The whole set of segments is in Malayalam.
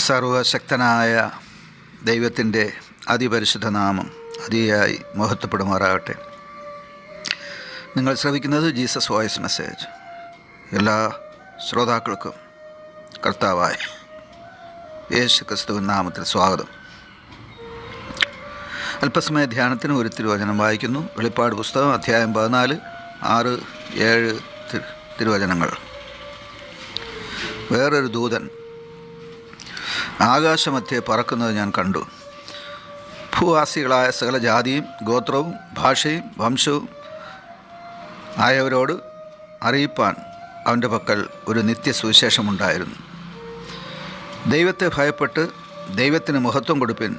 സർവശക്തനായ ദൈവത്തിൻ്റെ അതിപരിശുദ്ധ നാമം അതിയായി മഹത്വപ്പെടുമാറാകട്ടെ. നിങ്ങൾ ശ്രവിക്കുന്നത് ജീസസ് വോയിസ് മെസ്സേജ്. എല്ലാ ശ്രോതാക്കൾക്കും കർത്താവായ യേശു ക്രിസ്തുവിൻ നാമത്തിൽ സ്വാഗതം. അല്പസമയ ധ്യാനത്തിന് ഒരു തിരുവചനം വായിക്കുന്നു. വെളിപ്പാട് പുസ്തകം അധ്യായം 14, 6, 7 തിരുവചനങ്ങൾ. വേറൊരു ദൂതൻ ആകാശമധ്യേ പറക്കുന്നത് ഞാൻ കണ്ടു. ഭൂവാസികളായ സകല ജാതിയും ഗോത്രവും ഭാഷയും വംശവും ആയവരോട് അറിയിപ്പാൻ അവൻ്റെ പക്കൽ ഒരു നിത്യസുവിശേഷമുണ്ടായിരുന്നു. ദൈവത്തെ ഭയപ്പെട്ട് ദൈവത്തിന് മഹത്വം കൊടുപ്പിൻ,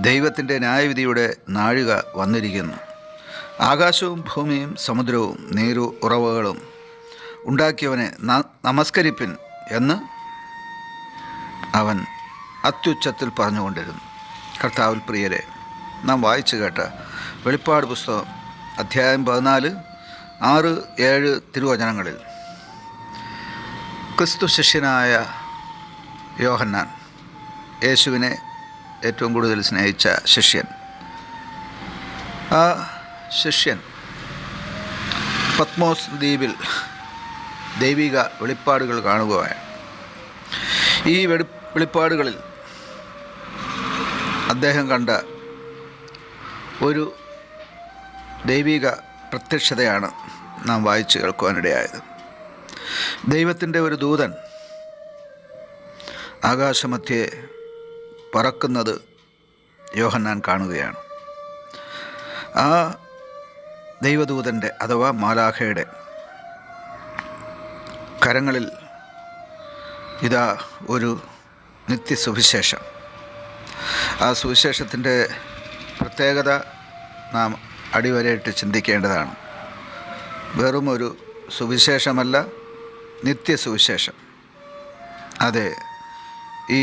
ദൈവത്തിൻ്റെ ന്യായവിധിയുടെ നാഴിക വന്നിരിക്കുന്നു. ആകാശവും ഭൂമിയും സമുദ്രവും നീരു ഉറവകളും ഉണ്ടാക്കിയവനെ നമസ്കരിപ്പിൻ എന്ന് അവൻ അത്യുച്ചത്തിൽ പറഞ്ഞുകൊണ്ടിരുന്നു. കർത്താവിൽ പ്രിയരെ, നാം വായിച്ചു കേട്ട വെളിപ്പാട് പുസ്തകം അധ്യായം 14, 6, 7 തിരുവചനങ്ങളിൽ ക്രിസ്തു ശിഷ്യനായ യോഹന്നാൻ, യേശുവിനെ ഏറ്റവും കൂടുതൽ സ്നേഹിച്ച ശിഷ്യൻ, ആ ശിഷ്യൻ പത്മോസ് ദ്വീപിൽ ദൈവിക വെളിപ്പാടുകൾ കാണുകയാണ്. ഈ വെളിപ്പാടുകളിൽ അദ്ദേഹം കണ്ട ഒരു ദൈവിക പ്രത്യക്ഷതയാണ് നാം വായിച്ച് കേൾക്കുവാനിടയായത്. ദൈവത്തിൻ്റെ ഒരു ദൂതൻ ആകാശമധ്യേ പറക്കുന്നത് യോഹന്നാൻ കാണുകയാണ്. ആ ദൈവദൂതൻ്റെ അഥവാ മാലാഖയുടെ കരങ്ങളിൽ ഇതാ ഒരു നിത്യസുവിശേഷം. ആ സുവിശേഷത്തിൻ്റെ പ്രത്യേകത നാം അടിവരയിട്ട് ചിന്തിക്കേണ്ടതാണ്. വെറും ഒരു സുവിശേഷമല്ല, നിത്യസുവിശേഷം. അതെ, ഈ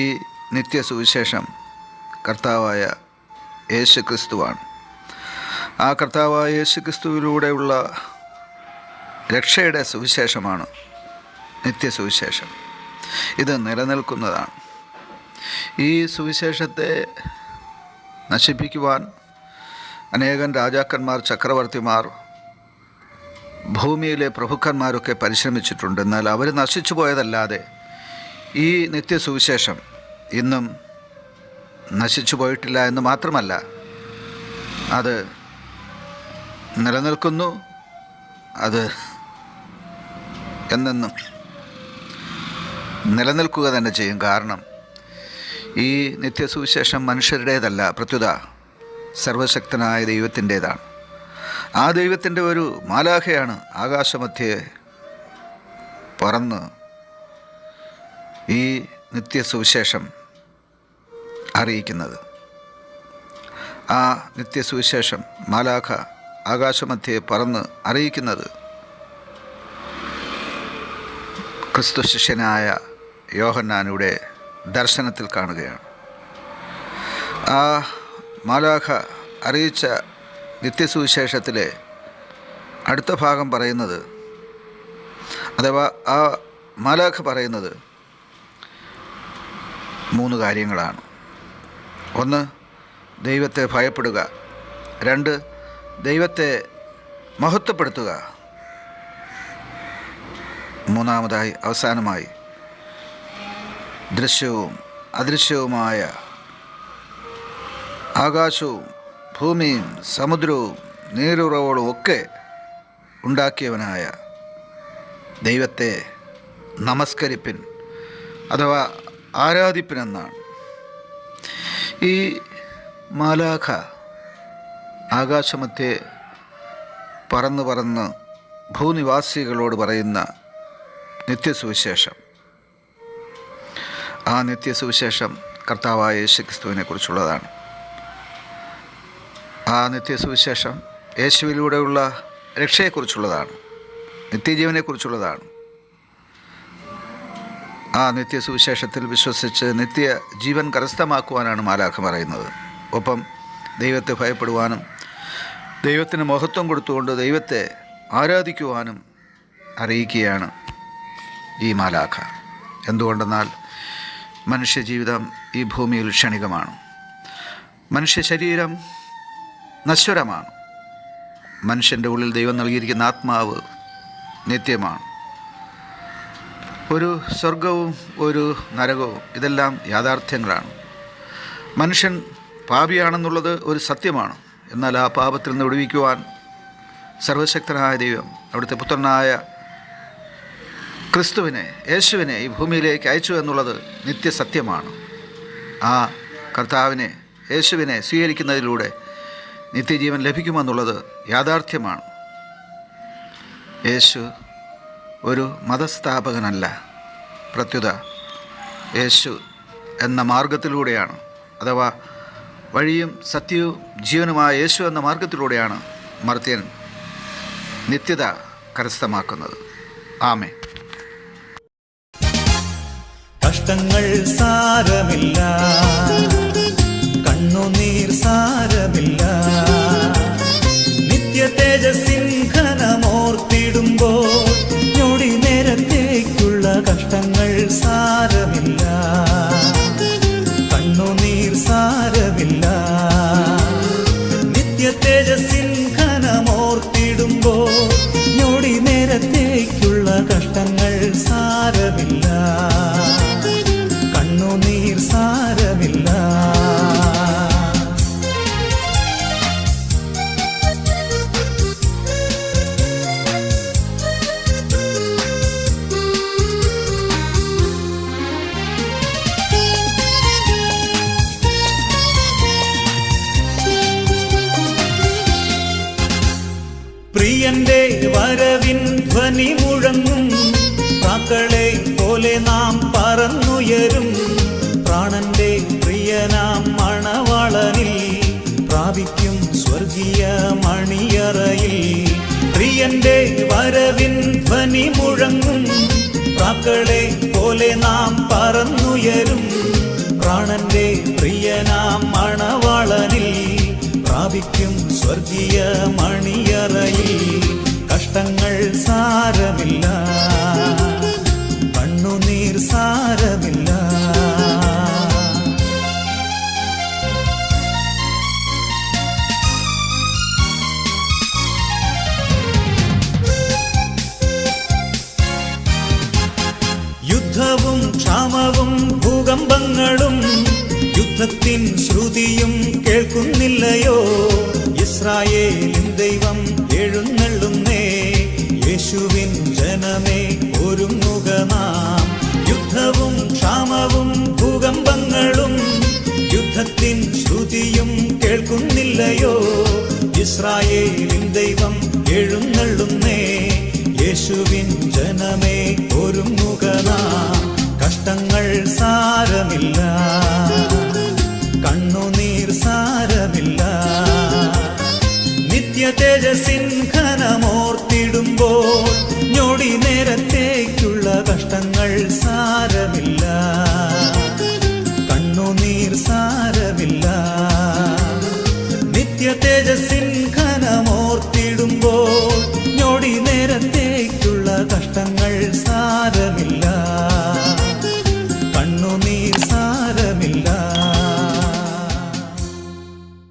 നിത്യസുവിശേഷം കർത്താവായ യേശു ക്രിസ്തുവാണ്. ആ കർത്താവായ യേശു ക്രിസ്തുവിലൂടെയുള്ള രക്ഷയുടെ സുവിശേഷമാണ് നിത്യസുവിശേഷം. ഇത് നിലനിൽക്കുന്നതാണ്. ഈ സുവിശേഷത്തെ നശിപ്പിക്കുവാൻ അനേകം രാജാക്കന്മാർ, ചക്രവർത്തിമാർ, ഭൂമിയിലെ പ്രഭുക്കന്മാരൊക്കെ പരിശ്രമിച്ചിട്ടുണ്ട്. എന്നാൽ അവർ നശിച്ചു പോയതല്ലാതെ ഈ നിത്യസുവിശേഷം ഇന്നും നശിച്ചു പോയിട്ടില്ല എന്ന് മാത്രമല്ല, അത് നിലനിൽക്കുന്നു. അത് എന്നെന്നും നിലനിൽക്കുക തന്നെ ചെയ്യും. കാരണം ഈ നിത്യസുവിശേഷം മനുഷ്യരുടേതല്ല, പ്രത്യുത സർവശക്തനായ ദൈവത്തിൻ്റേതാണ്. ആ ദൈവത്തിൻ്റെ ഒരു മാലാഖയാണ് ആകാശമധ്യേ പറന്ന് ഈ നിത്യസുവിശേഷം അറിയിക്കുന്നത്. ആ നിത്യസുവിശേഷം മാലാഖ ആകാശമധ്യേ പറന്ന് അറിയിക്കുന്നത് ക്രിസ്തു ശിഷ്യനായ യോഹന്നാനുടെ ദർശനത്തിൽ കാണുകയാണ്. ആ മാലാഖ അറിയിച്ച നിത്യസുവിശേഷത്തിലെ അടുത്ത ഭാഗം പറയുന്നത്, അഥവാ ആ മാലാഖ പറയുന്നത് 3 കാര്യങ്ങളാണ്. 1, ദൈവത്തെ ഭയപ്പെടുക. 2, ദൈവത്തെ മഹത്വപ്പെടുത്തുക. 3-ാമതായി, അവസാനമായി, ദൃശ്യവും അദൃശ്യവുമായ ആകാശവും ഭൂമിയും സമുദ്രവും നീരുറവുകളും ഒക്കെ ഉണ്ടാക്കിയവനായ ദൈവത്തെ നമസ്കരിപ്പിൻ അഥവാ ആരാധിപ്പിനെന്നാണ്. ഈ മാലാഖ ആകാശമധ്യേ പറന്ന് ഭൂനിവാസികളോട് പറയുന്ന നിത്യസുവിശേഷം, ആ നിത്യസുവിശേഷം കർത്താവായ യേശു ക്രിസ്തുവിനെ കുറിച്ചുള്ളതാണ്. ആ നിത്യസുവിശേഷം യേശുവിലൂടെയുള്ള രക്ഷയെക്കുറിച്ചുള്ളതാണ്, നിത്യജീവനെക്കുറിച്ചുള്ളതാണ്. ആ നിത്യസുവിശേഷത്തിൽ വിശ്വസിച്ച് നിത്യജീവൻ കരസ്ഥമാക്കുവാനാണ് മാലാഖ പറയുന്നത്. ഒപ്പം ദൈവത്തെ ഭയപ്പെടുവാനും ദൈവത്തിന് മഹത്വം കൊടുത്തുകൊണ്ട് ദൈവത്തെ ആരാധിക്കുവാനും അറിയിക്കുകയാണ് ഈ മാലാഖ. എന്തുകൊണ്ടെന്നാൽ മനുഷ്യജീവിതം ഈ ഭൂമിയിൽ ക്ഷണികമാണ്. മനുഷ്യ ശരീരം നശ്വരമാണ്. മനുഷ്യൻ്റെ ഉള്ളിൽ ദൈവം നൽകിയിരിക്കുന്ന ആത്മാവ് നിത്യമാണ്. ഒരു സ്വർഗവും ഒരു നരകവും ഇതെല്ലാം യാഥാർത്ഥ്യങ്ങളാണ്. മനുഷ്യൻ പാപിയാണെന്നുള്ളത് ഒരു സത്യമാണ്. എന്നാൽ ആ പാപത്തിൽ നിന്ന് വിടുവിക്കുവാൻ സർവശക്തനായ ദൈവം അവിടുത്തെ പുത്രനായ ക്രിസ്തുവിനെ, യേശുവിനെ ഈ ഭൂമിയിലേക്ക് അയച്ചു എന്നുള്ളത് നിത്യസത്യമാണ്. ആ കർത്താവിനെ, യേശുവിനെ സ്വീകരിക്കുന്നതിലൂടെ നിത്യജീവൻ ലഭിക്കുമെന്നുള്ളത് യാഥാർത്ഥ്യമാണ്. യേശു ഒരു മതസ്ഥാപകനല്ല. പ്രത്യുത യേശു എന്ന മാർഗത്തിലൂടെയാണ്, അഥവാ വഴിയും സത്യവും ജീവനുമായ യേശു എന്ന മാർഗത്തിലൂടെയാണ് മർത്യൻ നിത്യത കരസ്ഥമാക്കുന്നത്. ആമേൻ. കഷ്ടങ്ങൾ സാരമില്ല, കണ്ണുനീർ സാരമില്ല, നിത്യ തേജസ്സിൻ ഘനമോർത്തിടുമ്പോൾ ഞൊടി നേരത്തേക്കുള്ള കഷ്ടങ്ങൾ സാരമില്ല, കണ്ണുനീർ സാരമില്ല, നിത്യ തേജസ്സിൻ ഘനമോർത്തിടുമ്പോൾ ഞൊടി നേരത്തേക്കുള്ള കഷ്ടങ്ങൾ സാരമില്ല, കണ്ണുനീർ സാരമില്ല. പ്രിയന്റെ വരവിൻ ധ്വനി മുഴങ്ങും, പ്രാക്കളെ പോലെ നാം പറന്നുയരും, പ്രാണന്റെ പ്രിയനാം മണവാളനിൽ പ്രാപിക്കും സ്വർഗീയ മണിയറയിൽ. പ്രിയന്റെ വരവിൻ ധ്വനി മുഴങ്ങും, പ്രാക്കളെ പോലെ നാം പറന്നുയരും, പ്രാണന്റെ പ്രിയനാം മണവാളനിൽ പ്രാപിക്കും സ്വർഗീയ മണിയറയിൽ. കഷ്ടങ്ങൾ സാരമില്ല, കണ്ണുനീർ സാരമില്ല. യുദ്ധവും ക്ഷാമവും ഭൂകമ്പങ്ങളും യുദ്ധത്തിൻ ശ്രുതിയും കേൾക്കുന്നില്ലയോ? ഇസ്രായേലിൻ ദൈവം എഴുന്നള്ളുന്നേ, യേശുവിൻ ജനമേ ഒരുങ്ങുക നാം. യുദ്ധവും ക്ഷാമവും ഭൂകമ്പങ്ങളും യുദ്ധത്തിൻ ശ്രുതിയും കേൾക്കുന്നില്ലയോ? ഇസ്രായേലിൻ ദൈവം എഴുന്നള്ളുന്നേ, യേശുവിൻ ജനമേ ഒരുങ്ങുക നാം. കഷ്ടങ്ങൾ സാരമില്ല, കണ്ണുനീർ സാരമില്ല, നിത്യ തേജസ്സിൻ ഘനമോർത്തിടുമ്പോൾ ഞൊടി നേരത്തേക്കുള്ള കഷ്ടങ്ങൾ സാരമില്ല, കണ്ണുനീർ സാരമില്ല, നിത്യ തേജസ്സിൻ ഘനമോർത്തിടുമ്പോൾ ഞൊടി നേരത്തേക്കുള്ള കഷ്ടങ്ങൾ സാരമില്ല, കണ്ണുനീർ സാരമില്ല.